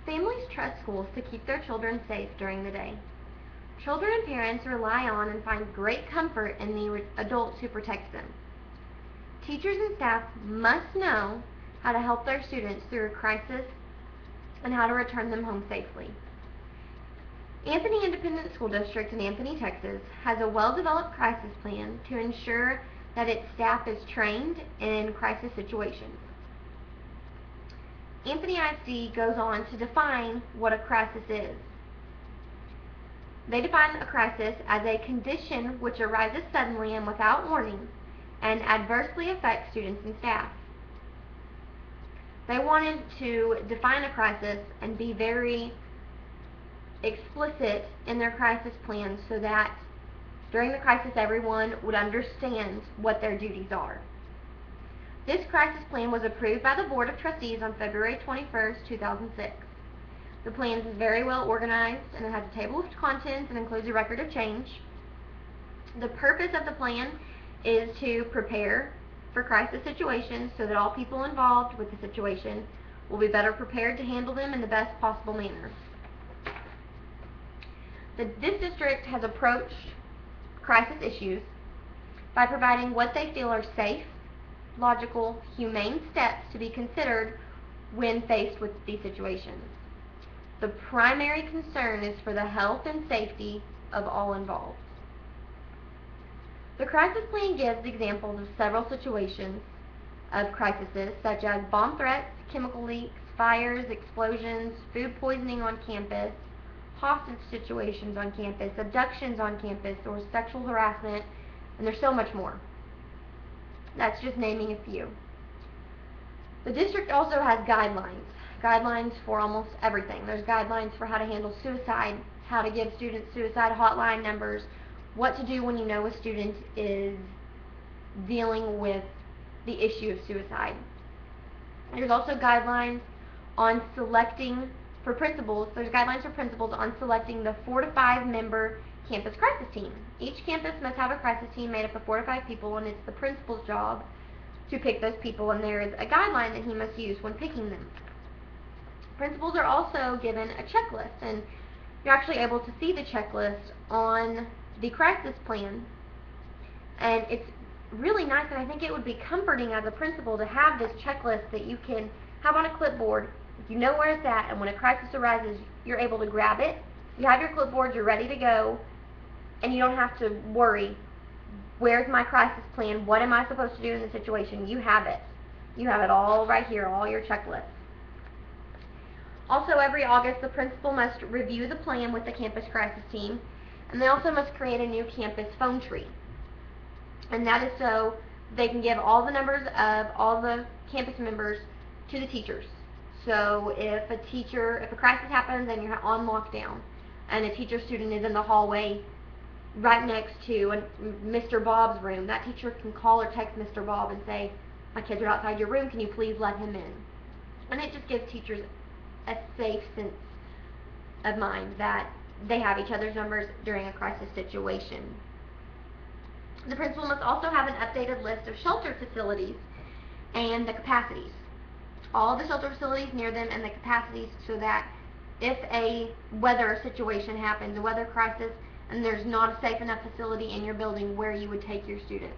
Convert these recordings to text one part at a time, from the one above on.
Families trust schools to keep their children safe during the day. Children and parents rely on and find great comfort in the adults who protect them. Teachers and staff must know how to help their students through a crisis and how to return them home safely. Anthony Independent School District in Anthony, Texas has a well-developed crisis plan to ensure that its staff is trained in crisis situations. Anthony ISD goes on to define what a crisis is. They define a crisis as a condition which arises suddenly and without warning and adversely affects students and staff. They wanted to define a crisis and be very explicit in their crisis plan so that during the crisis everyone would understand what their duties are. This crisis plan was approved by the Board of Trustees on February 21st, 2006. The plan is very well organized and it has a table of contents and includes a record of change. The purpose of the plan is to prepare for crisis situations so that all people involved with the situation will be better prepared to handle them in the best possible manner. This district has approached crisis issues by providing what they feel are safe, logical, humane steps to be considered when faced with these situations. The primary concern is for the health and safety of all involved. The crisis plan gives examples of several situations of crises such as bomb threats, chemical leaks, fires, explosions, food poisoning on campus, hostage situations on campus, abductions on campus, or sexual harassment, and there's so much more. That's just naming a few. The district also has guidelines for almost everything. There's guidelines for how to handle suicide, how to give students suicide hotline numbers, what to do when you know a student is dealing with the issue of suicide. There's also guidelines on selecting for principals. There's guidelines for principals on selecting the 4 to 5 member campus crisis team. Each campus must have a crisis team made up of 4 to 5 people, and it's the principal's job to pick those people, and there is a guideline that he must use when picking them. Principals are also given a checklist, and you're actually able to see the checklist on the crisis plan, and it's really nice, and I think it would be comforting as a principal to have this checklist that you can have on a clipboard. You know where it's at, and when a crisis arises, you're able to grab it. You have your clipboard, you're ready to go, and you don't have to worry, where's my crisis plan, what am I supposed to do in the situation? You have it. You have it all right here, all your checklists. Also, every August, the principal must review the plan with the campus crisis team, and they also must create a new campus phone tree. And that is so they can give all the numbers of all the campus members to the teachers. So if a crisis happens and you're on lockdown, and a teacher student is in the hallway right next to Mr. Bob's room, that teacher can call or text Mr. Bob and say, my kids are outside your room, can you please let him in? And it just gives teachers a safe sense of mind that they have each other's numbers during a crisis situation. The principal must also have an updated list of shelter facilities and the capacities. All the shelter facilities near them and the capacities, so that if a weather situation happens, a weather crisis, and there's not a safe enough facility in your building, where you would take your students.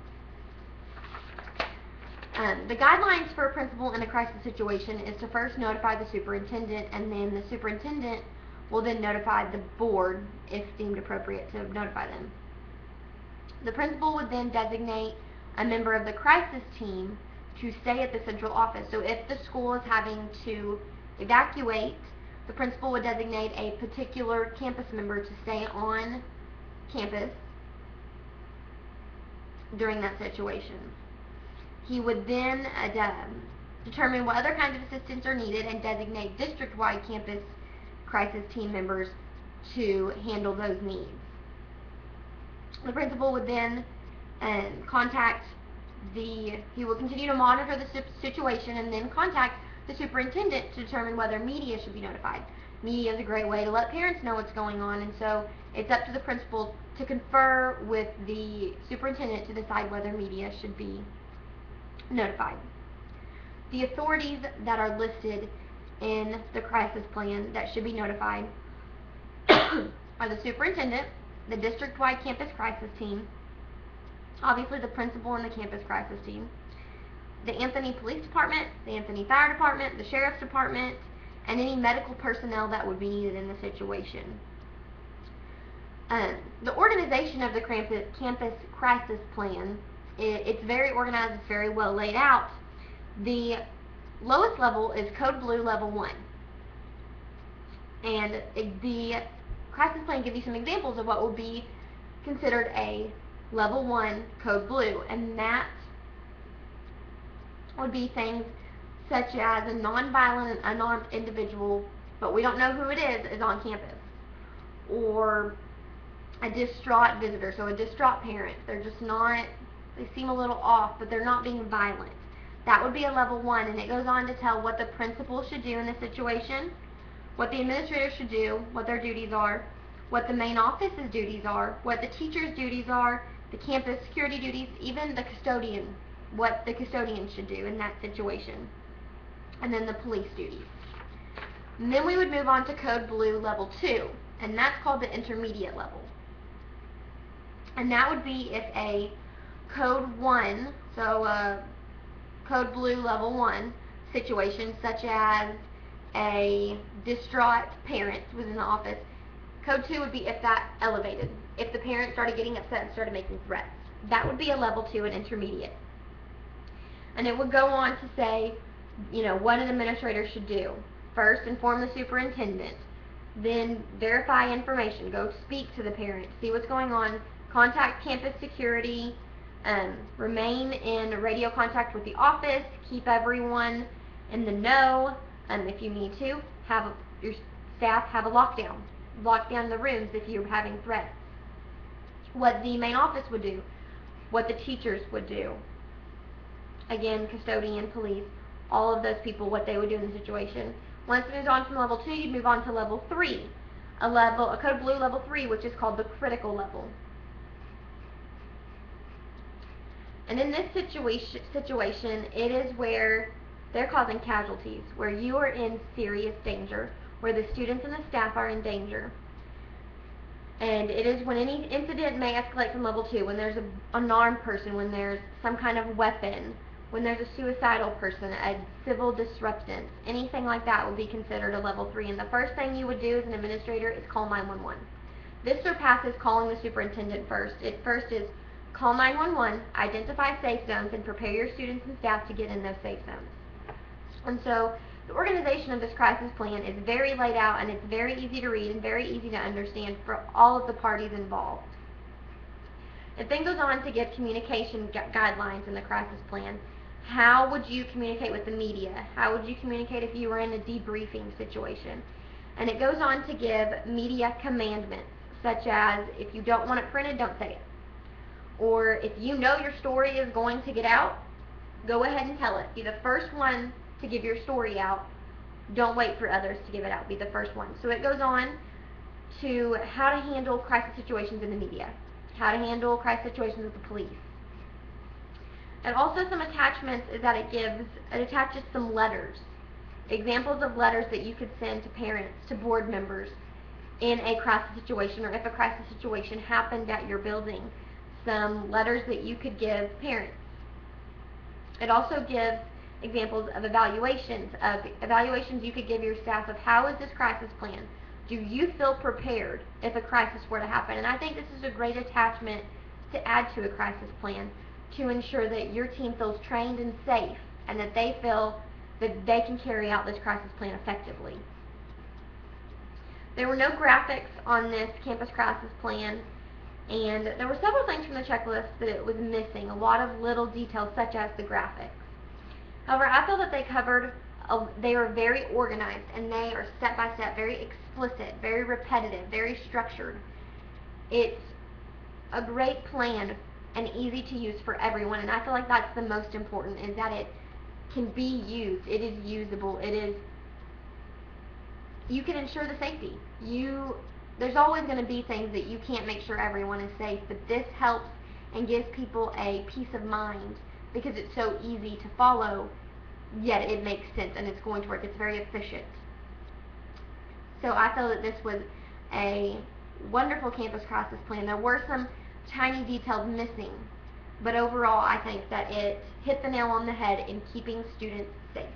The guidelines for a principal in a crisis situation is to first notify the superintendent, and then the superintendent will then notify the board if deemed appropriate to notify them. The principal would then designate a member of the crisis team to stay at the central office. So if the school is having to evacuate, the principal would designate a particular campus member to stay on campus during that situation. He would then determine what other kinds of assistance are needed and designate district-wide campus crisis team members to handle those needs. The principal would then he will continue to monitor the situation and then contact the superintendent to determine whether media should be notified. Media is a great way to let parents know what's going on, and so it's up to the principal to confer with the superintendent to decide whether media should be notified. The authorities that are listed in the crisis plan that should be notified are the superintendent, the district-wide campus crisis team, obviously the principal and the campus crisis team, the Anthony Police Department, the Anthony Fire Department, the Sheriff's Department, and any medical personnel that would be needed in the situation. The organization of the campus crisis plan, it's very organized, it's very well laid out. The lowest level is Code Blue Level 1. And the crisis plan gives you some examples of what would be considered a Level 1 Code Blue, and that would be things such as a nonviolent and unarmed individual, but we don't know who it is on campus, or a distraught visitor, so a distraught parent. They're just not, they seem a little off, but they're not being violent. That would be a Level 1, and it goes on to tell what the principal should do in this situation, what the administrator should do, what their duties are, what the main office's duties are, what the teacher's duties are, the campus security duties, even the custodian, what the custodian should do in that situation, and then the police duties. And then we would move on to Code Blue Level 2, and that's called the intermediate level. And that would be if a Code 1, so Code Blue Level 1 situation, such as a distraught parent was in the office. Code 2 would be if that elevated, if the parent started getting upset and started making threats. That would be a Level 2 and intermediate. And it would go on to say, you know, what an administrator should do. First, inform the superintendent. Then verify information. Go speak to the parent. See what's going on. Contact campus security. Remain in radio contact with the office. Keep everyone in the know. If you need to, have your staff have a lockdown. Lock down the rooms if you're having threats. What the main office would do. What the teachers would do. Again, custodian, police, all of those people, what they would do in the situation. Once it moves on from Level 2, you'd move on to Level 3. A Code Blue Level 3, which is called the critical level. And in this situation, it is where they're causing casualties, where you are in serious danger, where the students and the staff are in danger. And it is when any incident may escalate from Level 2, when there's an unarmed person, when there's some kind of weapon, when there's a suicidal person, a civil disruptance, anything like that would be considered a Level 3. And the first thing you would do as an administrator is call 911. This surpasses calling the superintendent first. It first is call 911, identify safe zones, and prepare your students and staff to get in those safe zones. And so the organization of this crisis plan is very laid out, and it's very easy to read and very easy to understand for all of the parties involved. It then goes on to give communication guidelines in the crisis plan. How would you communicate with the media? How would you communicate if you were in a debriefing situation? And it goes on to give media commandments, such as if you don't want it printed, don't say it. Or if you know your story is going to get out, go ahead and tell it. Be the first one to give your story out. Don't wait for others to give it out. Be the first one. So it goes on to how to handle crisis situations in the media, how to handle crisis situations with the police. And also some attachments is that it attaches some letters, examples of letters that you could send to parents, to board members in a crisis situation, or if a crisis situation happened at your building, some letters that you could give parents. It also gives examples of evaluations you could give your staff of how is this crisis plan? Do you feel prepared if a crisis were to happen? And I think this is a great attachment to add to a crisis plan to ensure that your team feels trained and safe, and that they feel that they can carry out this crisis plan effectively. There were no graphics on this campus crisis plan, and there were several things from the checklist that it was missing, a lot of little details such as the graphics. However, I feel that they were very organized, and they are step by step, very explicit, very repetitive, very structured. It's a great plan and easy to use for everyone, and I feel like that's the most important, is that it can be used, it is usable, you can ensure the safety. There's always going to be things that you can't make sure everyone is safe, but this helps and gives people a peace of mind because it's so easy to follow yet it makes sense and it's going to work. It's very efficient. So I feel that this was a wonderful campus crisis plan. There were some tiny details missing, but overall I think that it hit the nail on the head in keeping students safe.